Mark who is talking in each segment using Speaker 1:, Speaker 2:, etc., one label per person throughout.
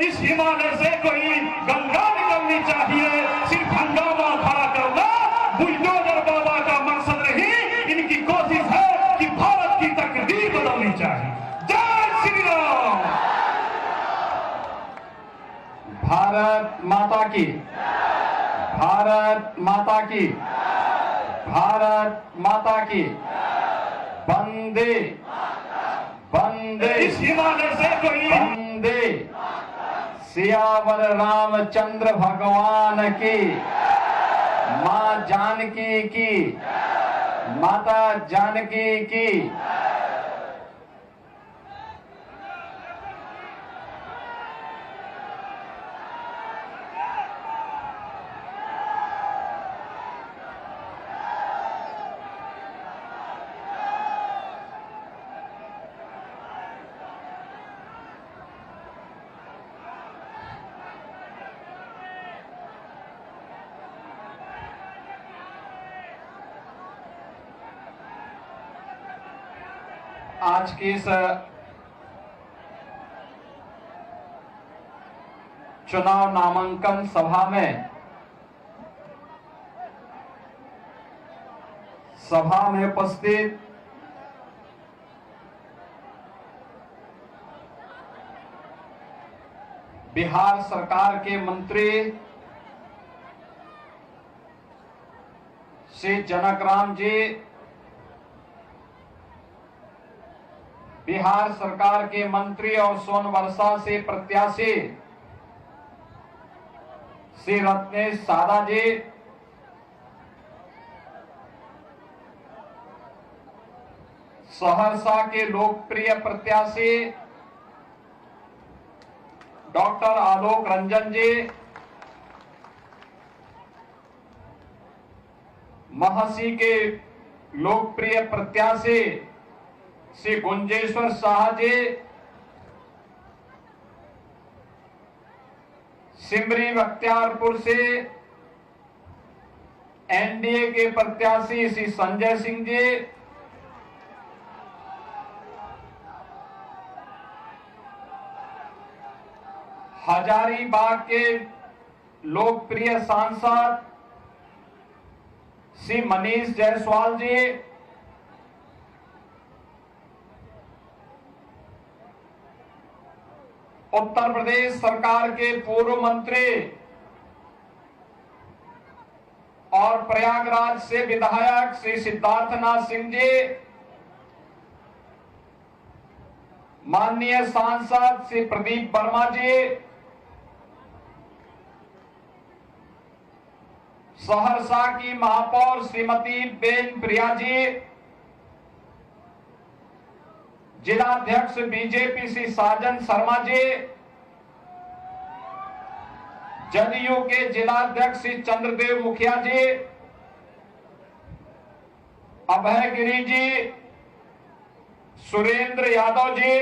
Speaker 1: इस हिमालय से कोई गंगा निकलनी चाहिए। सिर्फ हंगामा खड़ा करना बुलडोजर बाबा का मकसद नहीं, इनकी कोशिश है कि भारत की तकदीर बदलनी चाहिए। जय श्री राम।
Speaker 2: भारत माता की, भारत माता की, भारत माता की। वंदे वंदे
Speaker 1: इस हिमालय से कोई
Speaker 2: वंदे सियावर रामचंद्र भगवान की, मां जानकी की, माता जानकी की। आज की इस चुनाव नामांकन सभा में उपस्थित बिहार सरकार के मंत्री श्री जनकराम जी, बिहार सरकार के मंत्री और सोनवर्षा से प्रत्याशी श्री रत्नेश सादा जी, सहरसा के लोकप्रिय प्रत्याशी डॉक्टर आलोक रंजन जी, महसी के लोकप्रिय प्रत्याशी श्री गुंजेश्वर शाह जी, सिमरी बख्तियारपुर से एनडीए के प्रत्याशी श्री संजय सिंह जी, हजारीबाग के लोकप्रिय सांसद श्री मनीष जायसवाल जी, उत्तर प्रदेश सरकार के पूर्व मंत्री और प्रयागराज से विधायक श्री सिद्धार्थनाथ सिंह जी, माननीय सांसद श्री प्रदीप वर्मा जी, सहरसा की महापौर श्रीमती बेन प्रिया जी, जिलाध्यक्ष बीजेपी श्री साजन शर्मा जी, जदयू के जिलाध्यक्ष श्री चंद्रदेव मुखिया जी, अभय गिरी जी, सुरेंद्र यादव जी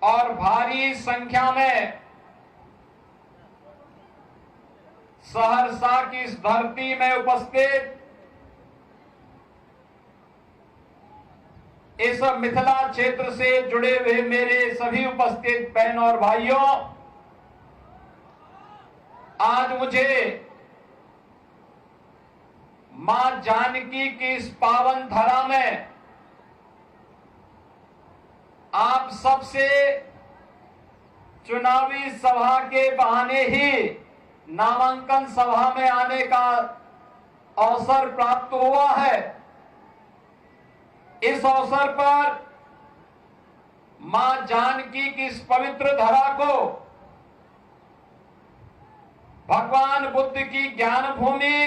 Speaker 2: और भारी संख्या में सहरसा की इस धरती में उपस्थित इस मिथिला क्षेत्र से जुड़े हुए मेरे सभी उपस्थित बहनों और भाइयों, आज मुझे मां जानकी की इस पावन धरा में आप सबसे चुनावी सभा के बहाने ही नामांकन सभा में आने का अवसर प्राप्त हुआ है। इस अवसर पर मां जानकी की इस पवित्र धरा को भगवान बुद्ध की ज्ञान भूमि,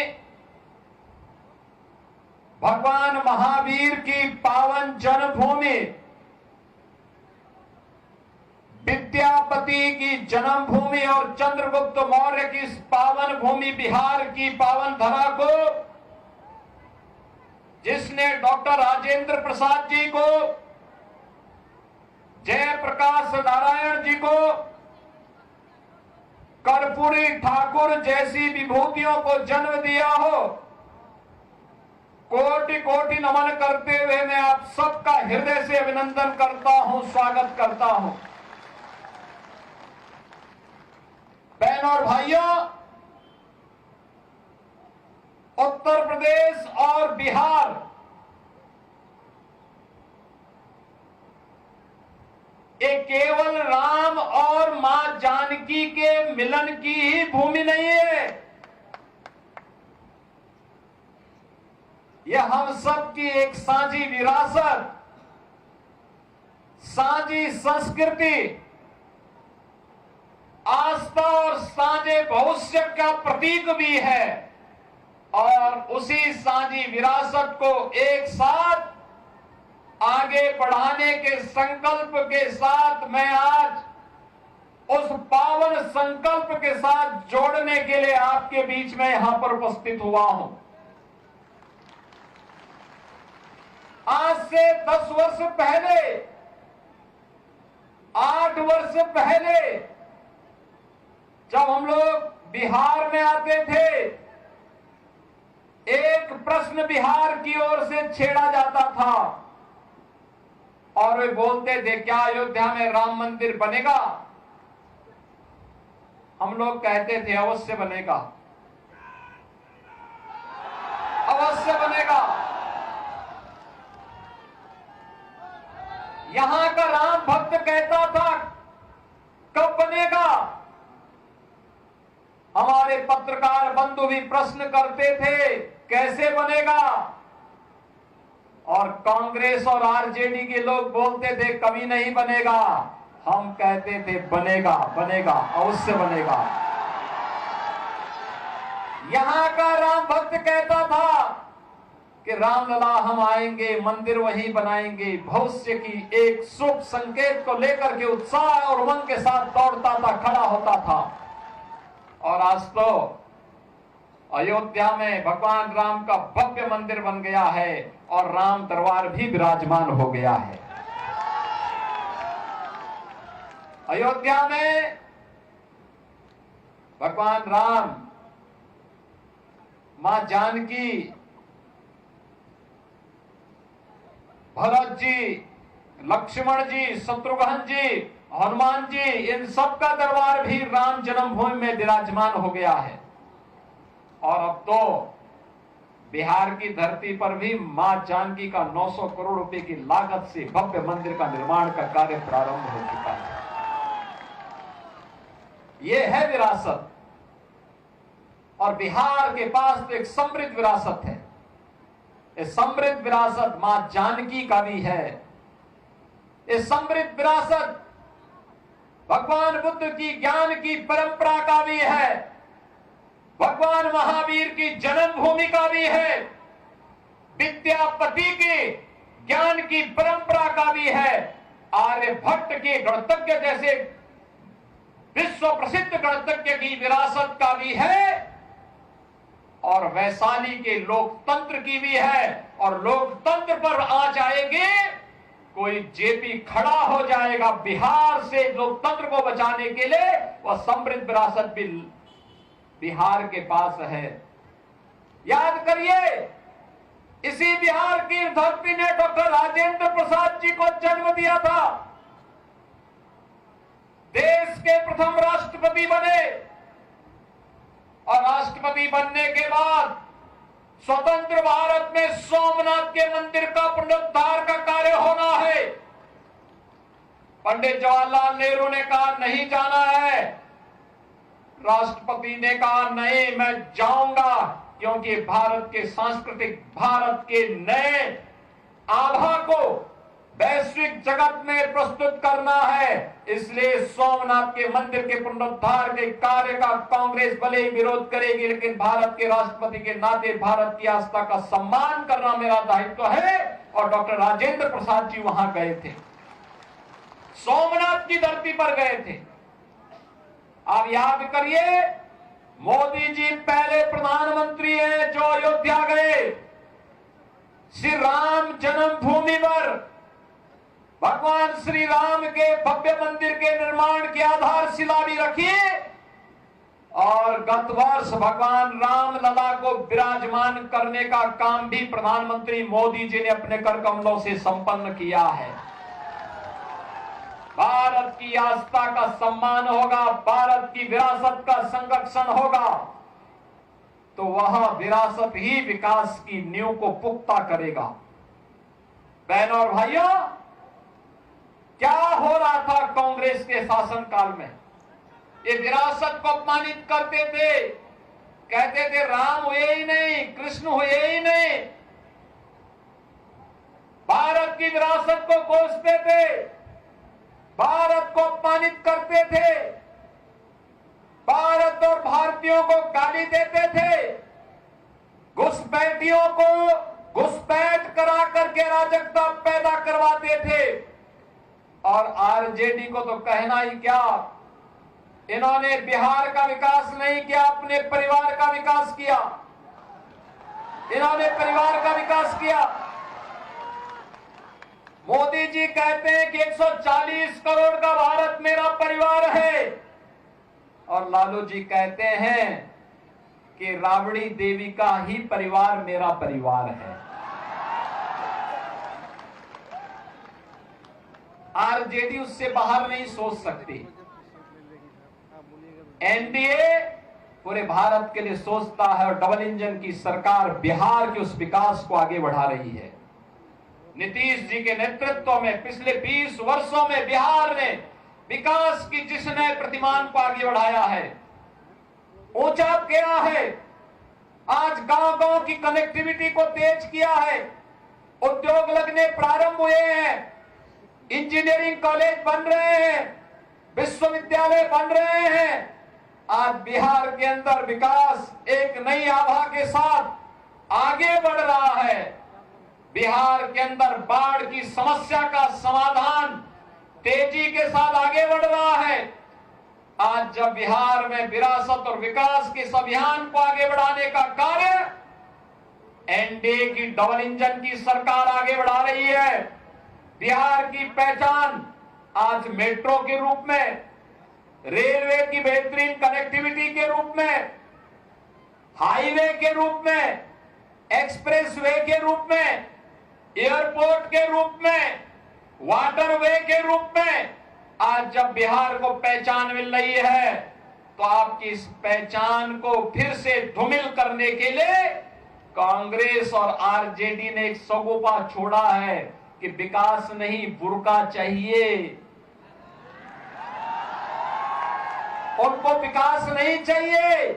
Speaker 2: भगवान महावीर की पावन जन्मभूमि, विद्यापति की जन्मभूमि और चंद्रगुप्त मौर्य की इस पावन भूमि बिहार की पावन धरा को, जिसने डॉक्टर राजेंद्र प्रसाद जी को, जयप्रकाश नारायण जी को, कर्पूरी ठाकुर जैसी विभूतियों को जन्म दिया हो, कोटि कोटि नमन करते हुए मैं आप सबका हृदय से अभिनंदन करता हूं, स्वागत करता हूं। बहनों और भाइयों, उत्तर प्रदेश और बिहार ये केवल राम और मां जानकी के मिलन की ही भूमि नहीं है, यह हम सब की एक साझी विरासत, साझी संस्कृति, आस्था और साझे भविष्य का प्रतीक भी है। और उसी साझी विरासत को एक साथ आगे बढ़ाने के संकल्प के साथ मैं आज उस पावन संकल्प के साथ जोड़ने के लिए आपके बीच में यहां पर उपस्थित हुआ हूं। आज से 10 वर्ष पहले, 8 वर्ष पहले जब हम लोग बिहार में आते थे, एक प्रश्न बिहार की ओर से छेड़ा जाता था और वे बोलते थे, क्या अयोध्या में राम मंदिर बनेगा? हम लोग कहते थे अवश्य बनेगा, अवश्य बनेगा। यहां का राम भक्त कहता था कब बनेगा? हमारे पत्रकार बंधु भी प्रश्न करते थे कैसे बनेगा? और कांग्रेस और आरजेडी के लोग बोलते थे कभी नहीं बनेगा। हम कहते थे बनेगा, बनेगा, अवश्य बनेगा। यहां का राम भक्त कहता था कि रामलला हम आएंगे, मंदिर वहीं बनाएंगे। भविष्य की एक शुभ संकेत को लेकर के उत्साह और उमंग के साथ दौड़ता था, खड़ा होता था। और आज तो अयोध्या में भगवान राम का भव्य मंदिर बन गया है और राम दरबार भी विराजमान हो गया है। अयोध्या में भगवान राम, मां जानकी, भरत जी, लक्ष्मण जी, शत्रुघ्न जी, हनुमान जी, इन सब का दरबार भी राम जन्मभूमि में विराजमान हो गया है। और अब तो बिहार की धरती पर भी मां जानकी का 900 करोड़ रुपए की लागत से भव्य मंदिर का निर्माण का कार्य प्रारंभ हो चुका है। यह है विरासत। और बिहार के पास तो एक समृद्ध विरासत है। ये समृद्ध विरासत मां जानकी का भी है। ये समृद्ध विरासत भगवान बुद्ध की ज्ञान की परंपरा का भी है, भगवान महावीर की जन्मभूमि का भी है, विद्यापति के ज्ञान की परंपरा का भी है, आर्यभट्ट के गणतज्ञ जैसे विश्व प्रसिद्ध गणतज्ञ की विरासत का भी है, और वैशाली के लोकतंत्र की भी है। और लोकतंत्र पर आ जाएंगे, कोई जेपी खड़ा हो जाएगा बिहार से लोकतंत्र को बचाने के लिए। वह समृद्ध विरासत भी बिहार के पास है। याद करिए, इसी बिहार की धरती ने डॉक्टर राजेंद्र प्रसाद जी को जन्म दिया था। देश के प्रथम राष्ट्रपति बने और राष्ट्रपति बनने के बाद स्वतंत्र भारत में सोमनाथ के मंदिर का पुनरुद्धार का कार्य होना है। पंडित जवाहरलाल नेहरू ने कहा नहीं जाना है, राष्ट्रपति ने कहा नहीं मैं जाऊंगा, क्योंकि भारत के सांस्कृतिक, भारत के नए आभा को वैश्विक जगत में प्रस्तुत करना है। इसलिए सोमनाथ के मंदिर के पुनरुद्धार के कार्य का कांग्रेस भले ही विरोध करेगी, लेकिन भारत के राष्ट्रपति के नाते भारत की आस्था का सम्मान करना मेरा दायित्व है। और डॉक्टर राजेंद्र प्रसाद जी वहां गए थे, सोमनाथ की धरती पर गए थे। आप याद करिए, मोदी जी पहले प्रधानमंत्री हैं जो अयोध्या गए, श्री राम जन्मभूमि पर भगवान श्री राम के भव्य मंदिर के निर्माण की आधारशिला भी रखी। और गत वर्ष भगवान राम लला को विराजमान करने का काम भी प्रधानमंत्री मोदी जी ने अपने कर कमलों से संपन्न किया है। भारत की आस्था का सम्मान होगा, भारत की विरासत का संरक्षण होगा, तो वह विरासत ही विकास की नींव को पुख्ता करेगा। बहनों और भाइयों, क्या हो रहा था कांग्रेस के शासनकाल में? ये विरासत को अपमानित करते थे, कहते थे राम हुए ही नहीं, कृष्ण हुए ही नहीं, भारत की विरासत को कोसते थे, भारत को अपमानित करते थे, भारत और भारतीयों को गाली देते थे, घुसपैठियों को घुसपैठ करा करके अराजकता पैदा करवाते थे। और आरजेडी को तो कहना ही क्या, इन्होंने बिहार का विकास नहीं किया, अपने परिवार का विकास किया। इन्होंने परिवार का विकास किया। मोदी जी कहते हैं कि 140 करोड़ का भारत मेरा परिवार है, और लालू जी कहते हैं कि राबड़ी देवी का ही परिवार मेरा परिवार है। आरजेडी उससे बाहर नहीं सोच सकती। एनडीए पूरे भारत के लिए सोचता है, और डबल इंजन की सरकार बिहार के उस विकास को आगे बढ़ा रही है। नीतीश जी के नेतृत्व में पिछले 20 वर्षों में बिहार ने विकास की जिस नए प्रतिमान को आगे बढ़ाया है, ऊंचा किया है, आज गांव-गांव की कनेक्टिविटी को तेज किया है, उद्योग लगने प्रारंभ हुए हैं, इंजीनियरिंग कॉलेज बन रहे हैं, विश्वविद्यालय बन रहे हैं। आज बिहार के अंदर विकास एक नई आभा के साथ आगे बढ़ रहा है। बिहार के अंदर बाढ़ की समस्या का समाधान तेजी के साथ आगे बढ़ रहा है। आज जब बिहार में विरासत और विकास के इस अभियान को आगे बढ़ाने का कार्य एनडीए की डबल इंजन की सरकार आगे बढ़ा रही है, बिहार की पहचान आज मेट्रो के रूप में, रेलवे की बेहतरीन कनेक्टिविटी के रूप में, हाईवे के रूप में, एक्सप्रेसवे के रूप में, एयरपोर्ट के रूप में, वाटरवे के रूप में आज जब बिहार को पहचान मिल रही है, तो आपकी इस पहचान को फिर से धूमिल करने के लिए कांग्रेस और आरजेडी ने एक सगोपा छोड़ा है कि विकास नहीं, बुर्का चाहिए। उनको विकास नहीं चाहिए,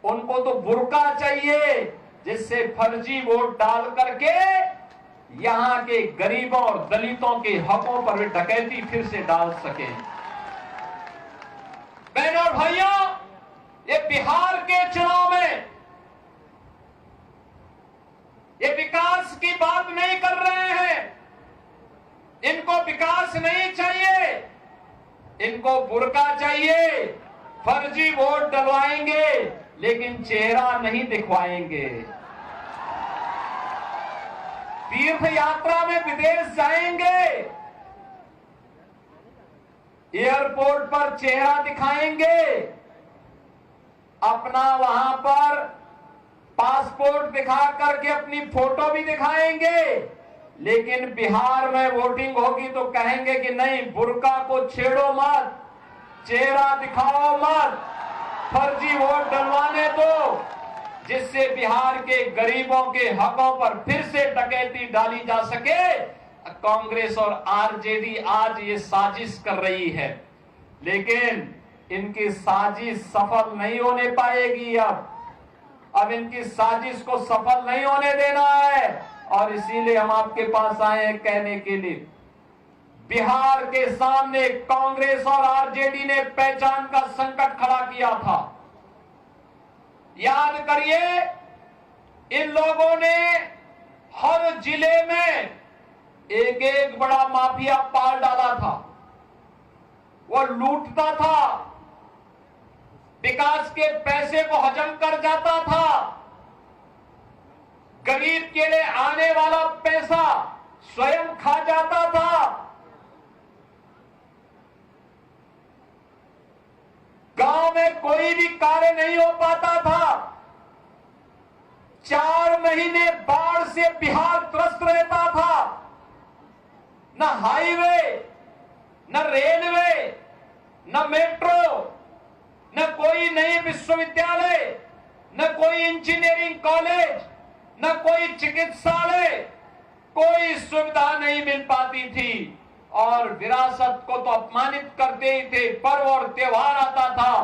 Speaker 2: उनको तो बुर्का चाहिए, जिससे फर्जी वोट डाल करके यहां के गरीबों और दलितों के हकों पर वे डकैती फिर से डाल सके। बहनों और भाइयों, ये बिहार के चुनाव में ये विकास की बात नहीं कर रहे हैं। इनको विकास नहीं चाहिए, इनको बुर्का चाहिए। फर्जी वोट डलवाएंगे लेकिन चेहरा नहीं दिखवाएंगे। तीर्थ यात्रा में विदेश जाएंगे, एयरपोर्ट पर चेहरा दिखाएंगे, अपना वहां पर पासपोर्ट दिखा करके अपनी फोटो भी दिखाएंगे, लेकिन बिहार में वोटिंग होगी तो कहेंगे कि नहीं, बुर्का को छेड़ो मत, चेहरा दिखाओ मत, फर्जी वोट डलवाने दो, जिससे बिहार के गरीबों के हकों पर फिर से डकैती डाली जा सके। कांग्रेस और आरजेडी आज ये साजिश कर रही है, लेकिन इनकी साजिश सफल नहीं होने पाएगी। अब इनकी साजिश को सफल नहीं होने देना है, और इसीलिए हम आपके पास आए हैं कहने के लिए, बिहार के सामने कांग्रेस और आरजेडी ने पहचान का संकट खड़ा किया था। याद करिए, इन लोगों ने हर जिले में एक एक बड़ा माफिया पाल डाला था। वो लूटता था, विकास के पैसे को हजम कर जाता था, गरीब के लिए आने वाला पैसा स्वयं खा जाता था। गांव में कोई भी कार्य नहीं हो पाता था। 4 महीने बाढ़ से बिहार त्रस्त रहता था। न हाईवे, न रेलवे, न मेट्रो, न कोई नई विश्वविद्यालय, न कोई इंजीनियरिंग कॉलेज, न कोई चिकित्सालय, कोई सुविधा नहीं मिल पाती थी। और विरासत को तो अपमानित करते ही थे। पर्व और त्योहार आता था,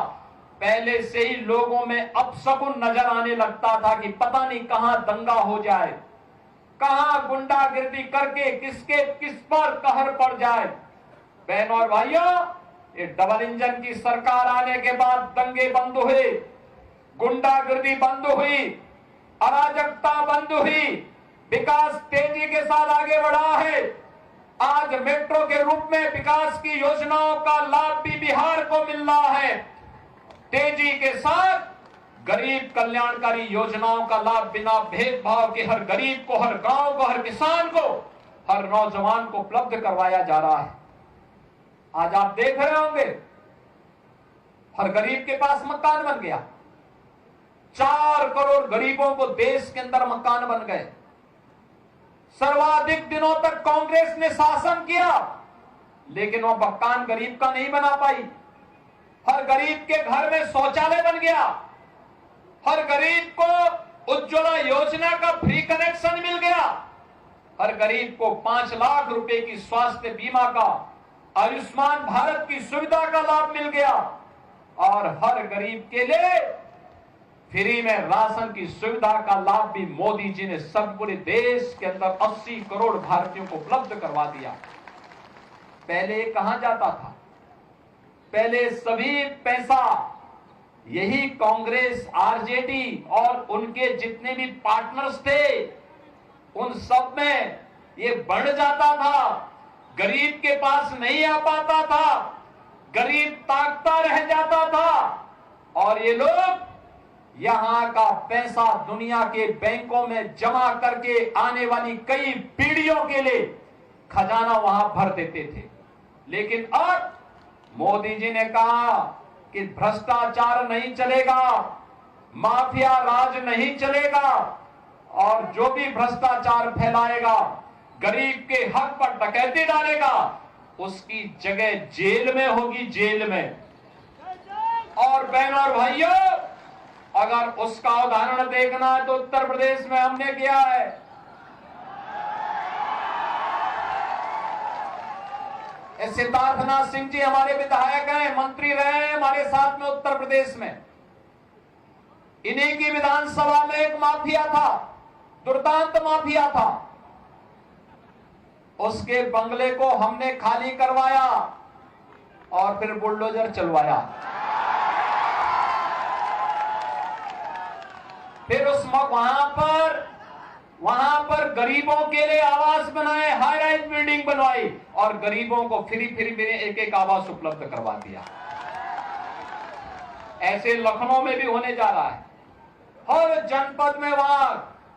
Speaker 2: पहले से ही लोगों में अपशकुन नजर आने लगता था कि पता नहीं कहां दंगा हो जाए, कहां गुंडागिर्दी करके किस पर कहर पड़ जाए। बहनों और भाइयों, ये डबल इंजन की सरकार आने के बाद दंगे बंद हुए, गुंडागिर्दी बंद हुई, अराजकता बंद हुई, विकास तेजी के साथ आगे बढ़ा है। आज मेट्रो के रूप में विकास की योजनाओं का लाभ भी बिहार को मिल रहा है। तेजी के साथ गरीब कल्याणकारी योजनाओं का लाभ बिना भेदभाव के हर गरीब को, हर गांव को, हर किसान को, हर नौजवान को उपलब्ध करवाया जा रहा है। आज आप देख रहे होंगे हर गरीब के पास मकान बन गया। 4 करोड़ गरीबों को देश के अंदर मकान बन गए। सर्वाधिक दिनों तक कांग्रेस ने शासन किया, लेकिन वो मकान गरीब का नहीं बना पाई। हर गरीब के घर में शौचालय बन गया, हर गरीब को उज्ज्वला योजना का फ्री कनेक्शन मिल गया, हर गरीब को 5 लाख रुपए की स्वास्थ्य बीमा का, आयुष्मान भारत की सुविधा का लाभ मिल गया, और हर गरीब के लिए फ्री में राशन की सुविधा का लाभ भी मोदी जी ने सब पूरे देश के अंदर 80 करोड़ भारतीयों को उपलब्ध करवा दिया। पहले ये कहां जाता था? पहले सभी पैसा यही कांग्रेस, आरजेडी और उनके जितने भी पार्टनर्स थे, उन सब में ये बढ़ जाता था, गरीब के पास नहीं आ पाता था, गरीब ताकता रह जाता था, और ये लोग यहां का पैसा दुनिया के बैंकों में जमा करके आने वाली कई पीढ़ियों के लिए खजाना वहां भर देते थे। लेकिन अब मोदी जी ने कहा कि भ्रष्टाचार नहीं चलेगा, माफिया राज नहीं चलेगा, और जो भी भ्रष्टाचार फैलाएगा, गरीब के हक पर डकैती डालेगा, उसकी जगह जेल में होगी, जेल में। और बहनों और भाइयों, अगर उसका उदाहरण देखना है तो उत्तर प्रदेश में हमने किया है। सिद्धार्थनाथ सिंह जी हमारे विधायक हैं, मंत्री रहे हैं हमारे साथ में उत्तर प्रदेश में। इन्हीं की विधानसभा में एक माफिया था, दुर्दांत माफिया था, उसके बंगले को हमने खाली करवाया और फिर बुलडोजर चलवाया। फिर उस वहां पर गरीबों के लिए आवास बनाए, हाई राइज बिल्डिंग बनवाई, और गरीबों को फ्री एक एक आवास उपलब्ध करवा दिया। ऐसे लखनऊ में भी होने जा रहा है। हर जनपद में वहां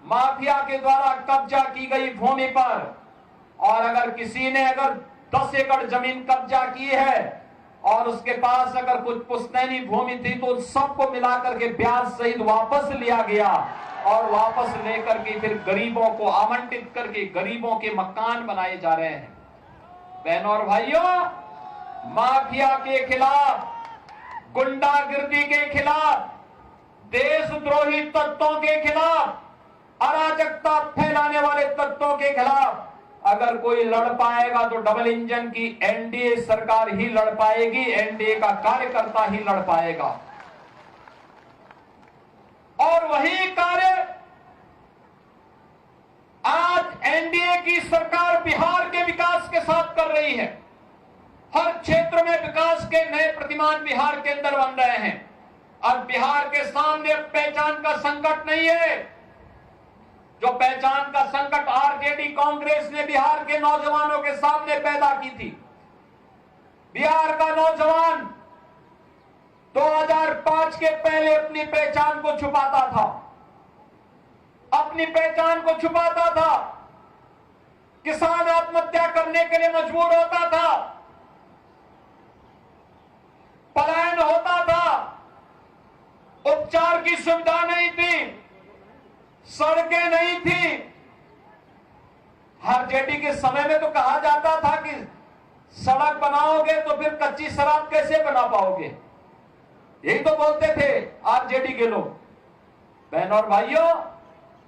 Speaker 2: माफिया के द्वारा कब्जा की गई भूमि पर, और अगर किसी ने 10 एकड़ जमीन कब्जा की है और उसके पास अगर कुछ पुश्तैनी भूमि थी, तो सबको मिलाकर के ब्याज सहित वापस लिया गया, और वापस लेकर के फिर गरीबों को आवंटित करके गरीबों के मकान बनाए जा रहे हैं। बहनों और भाइयों, माफिया के खिलाफ, गुंडागिर्दी के खिलाफ, देशद्रोही तत्वों के खिलाफ, अराजकता फैलाने वाले तत्वों के खिलाफ अगर कोई लड़ पाएगा तो डबल इंजन की एनडीए सरकार ही लड़ पाएगी, एनडीए का कार्यकर्ता ही लड़ पाएगा। और वही कार्य आज एनडीए की सरकार बिहार के विकास के साथ कर रही है। हर क्षेत्र में विकास के नए प्रतिमान बिहार के अंदर बन रहे हैं। अब बिहार के सामने पहचान का संकट नहीं है। जो पहचान का संकट आरजेडी कांग्रेस ने बिहार के नौजवानों के सामने पैदा की थी। बिहार का नौजवान 2005 के पहले अपनी पहचान को छुपाता था, अपनी पहचान को छुपाता था, किसान आत्महत्या करने के लिए मजबूर होता था, पलायन होता था, उपचार की सुविधा नहीं थी, सड़कें नहीं थी। आरजेडी के समय में तो कहा जाता था कि सड़क बनाओगे तो फिर कच्ची शराब कैसे बना पाओगे? यही तो बोलते थे आरजेडी के लोग। बहन और भाइयों,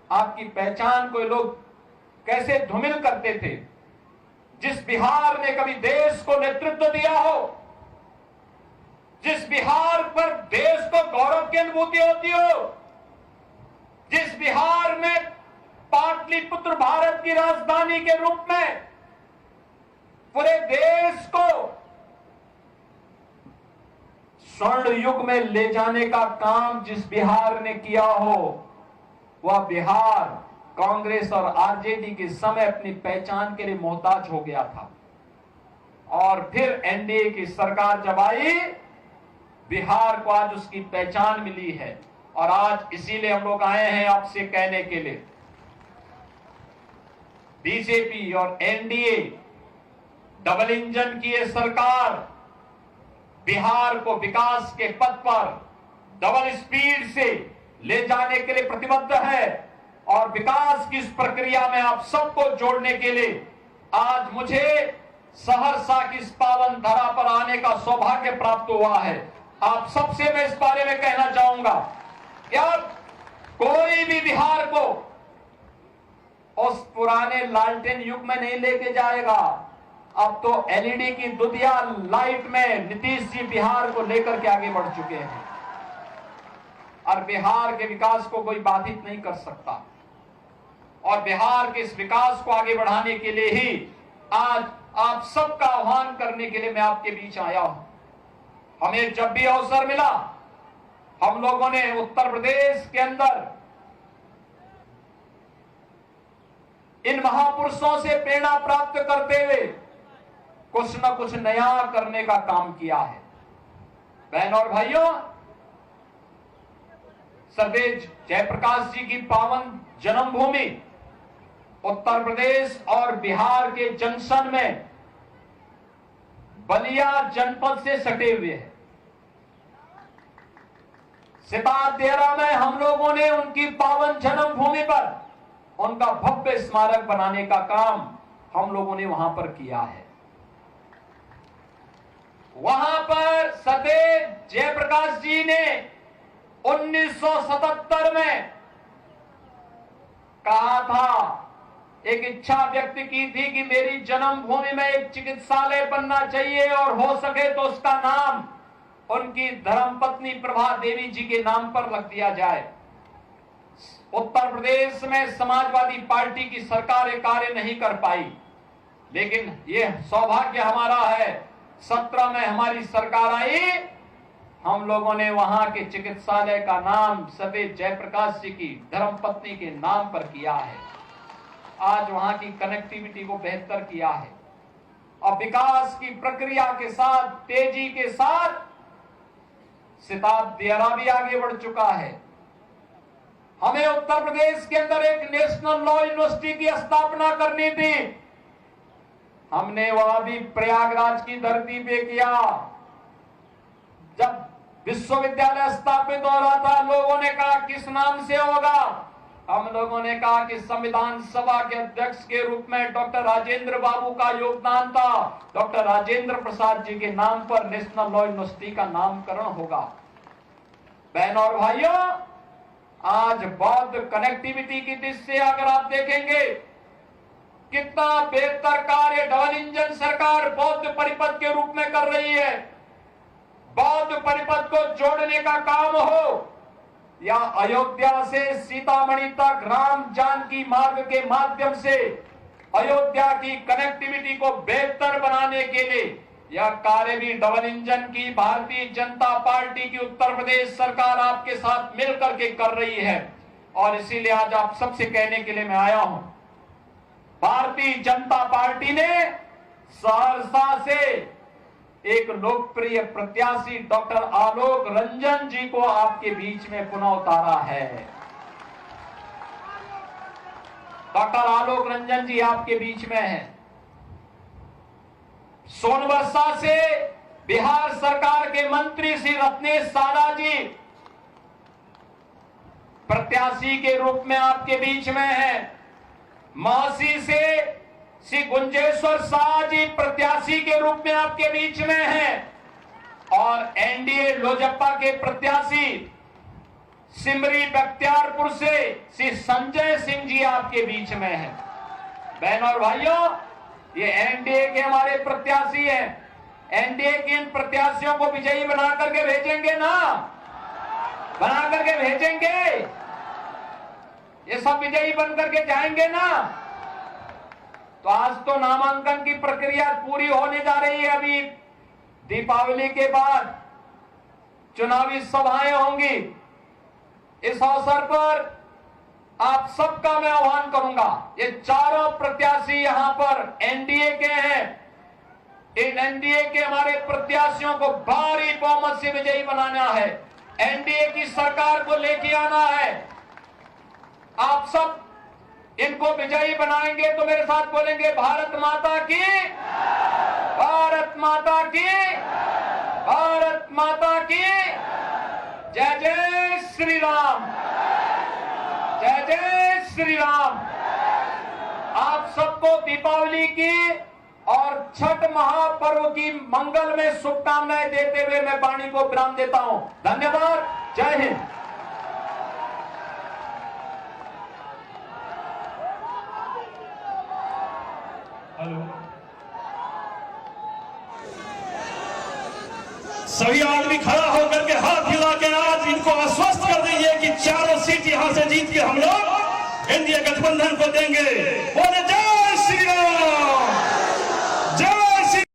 Speaker 2: आपकी पहचान को लोग कैसे धूमिल करते थे। जिस बिहार ने कभी देश को नेतृत्व दिया हो, जिस बिहार पर देश को गौरव की अनुभूति होती हो, जिस बिहार में पाटलिपुत्र भारत की राजधानी के रूप में पूरे देश को स्वर्ण युग में ले जाने का काम जिस बिहार ने किया हो, वह बिहार कांग्रेस और आरजेडी के समय अपनी पहचान के लिए मोहताज हो गया था। और फिर एनडीए की सरकार जब आई, बिहार को आज उसकी पहचान मिली है। और आज इसीलिए हम लोग आए हैं आपसे कहने के लिए, बीजेपी और एनडीए डबल इंजन की ये सरकार बिहार को विकास के पथ पर डबल स्पीड से ले जाने के लिए प्रतिबद्ध है। और विकास की इस प्रक्रिया में आप सबको जोड़ने के लिए आज मुझे सहरसा की इस पावन धरा पर आने का सौभाग्य प्राप्त हुआ है। आप सबसे मैं इस बारे में कहना चाहूंगा कि अब कोई भी बिहार को उस पुराने लालटेन युग में नहीं लेके जाएगा। अब तो एलईडी की दुधिया लाइट में नीतीश जी बिहार को लेकर के आगे बढ़ चुके हैं और बिहार के विकास को कोई बाधित नहीं कर सकता। और बिहार के इस विकास को आगे बढ़ाने के लिए ही आज आप सबका आह्वान करने के लिए मैं आपके बीच आया हूं। हमें जब भी अवसर मिला, हम लोगों ने उत्तर प्रदेश के अंदर इन महापुरुषों से प्रेरणा प्राप्त करते हुए कुछ न कुछ नया करने का काम किया है। बहन और भाइयों, सर्वे जयप्रकाश जी की पावन जन्मभूमि उत्तर प्रदेश और बिहार के जंक्शन में बलिया जनपद से सटे हुए है। सितादेरा में हम लोगों ने उनकी पावन जन्मभूमि पर उनका भव्य स्मारक बनाने का काम हम लोगों ने वहां पर किया है। वहां पर सदैव जयप्रकाश जी ने 1977 में कहा था, एक इच्छा व्यक्त की थी कि मेरी जन्मभूमि में एक चिकित्सालय बनना चाहिए और हो सके तो उसका नाम उनकी धर्मपत्नी प्रभा देवी जी के नाम पर रख दिया जाए। उत्तर प्रदेश में समाजवादी पार्टी की सरकार ये कार्य नहीं कर पाई, लेकिन ये सौभाग्य हमारा है 17 में हमारी सरकार आई, हम लोगों ने वहां के चिकित्सालय का नाम सदैव जयप्रकाश जी की धर्मपत्नी के नाम पर किया है। आज वहां की कनेक्टिविटी को बेहतर किया है और विकास की प्रक्रिया के साथ, तेजी के साथ सितादेरा भी आगे बढ़ चुका है। हमें उत्तर प्रदेश के अंदर एक नेशनल लॉ यूनिवर्सिटी की स्थापना करनी थी, हमने वह भी प्रयागराज की धरती पे किया। जब विश्वविद्यालय स्थापित हो रहा था, लोगों ने कहा किस नाम से होगा? हम लोगों ने कहा कि संविधान सभा के अध्यक्ष के रूप में डॉक्टर राजेंद्र बाबू का योगदान था, डॉक्टर राजेंद्र प्रसाद जी के नाम पर नेशनल लॉ यूनिवर्सिटी का नामकरण होगा। बहनों और भाइयों, आज बौद्ध कनेक्टिविटी की दृष्टि से अगर आप देखेंगे कितना बेहतर कार्य डबल इंजन सरकार बौद्ध परिपथ के रूप में कर रही है। बौद्ध परिपथ को जोड़ने का काम हो या अयोध्या से सीतामढ़ी तक राम जानकी मार्ग के माध्यम से अयोध्या की कनेक्टिविटी को बेहतर बनाने के लिए यह कार्य भी डबल इंजन की भारतीय जनता पार्टी की उत्तर प्रदेश सरकार आपके साथ मिलकर के कर रही है। और इसीलिए आज आप सबसे कहने के लिए मैं आया हूं, भारतीय जनता पार्टी ने सहरसा से एक लोकप्रिय प्रत्याशी डॉक्टर आलोक रंजन जी को आपके बीच में पुनः उतारा है। डॉक्टर आलोक रंजन जी आपके बीच में हैं। सोनबरसा से बिहार सरकार के मंत्री श्री रत्नेश सारा जी प्रत्याशी के रूप में आपके बीच में हैं। महासी से श्री गुंजेश्वर शाह जी प्रत्याशी के रूप में आपके बीच में हैं और एनडीए लोजपा के प्रत्याशी सिमरी बख्तियारपुर से श्री संजय सिंह जी आपके बीच में हैं। बहनों और भाइयों, ये एनडीए के हमारे प्रत्याशी हैं। एनडीए के इन प्रत्याशियों को विजयी बना करके भेजेंगे ना, बना करके भेजेंगे। ये सब विजयी बन करके जाएंगे ना। तो आज तो नामांकन की प्रक्रिया पूरी होने जा रही है। अभी दीपावली के बाद चुनावी सभाएं होंगी। इस अवसर पर आप सबका मैं आह्वान करूंगा। ये चारों प्रत्याशी यहां पर एनडीए के हैं। इन एनडीए के हमारे प्रत्याशियों को भारी बहुमत से विजयी बनाना है। एनडीए की सरकार को लेके आना है। आप सब इनको विजयी बनाएंगे तो मेरे साथ बोलेंगे भारत माता की, भारत माता की, भारत माता की। जय जय श्री राम, जय जय श्री राम। आप सबको दीपावली की और छठ महापर्व की मंगल में शुभकामनाएं देते हुए मैं वाणी को विराम देता हूं। धन्यवाद। जय हिंद।
Speaker 1: हेलो, सभी आदमी खड़ा होकर के हाथ हिला के आज इनको आश्वस्त कर दीजिए कि चारों सीट यहां से जीत के हम लोग एनडीए गठबंधन को देंगे। बोले जय श्री राम।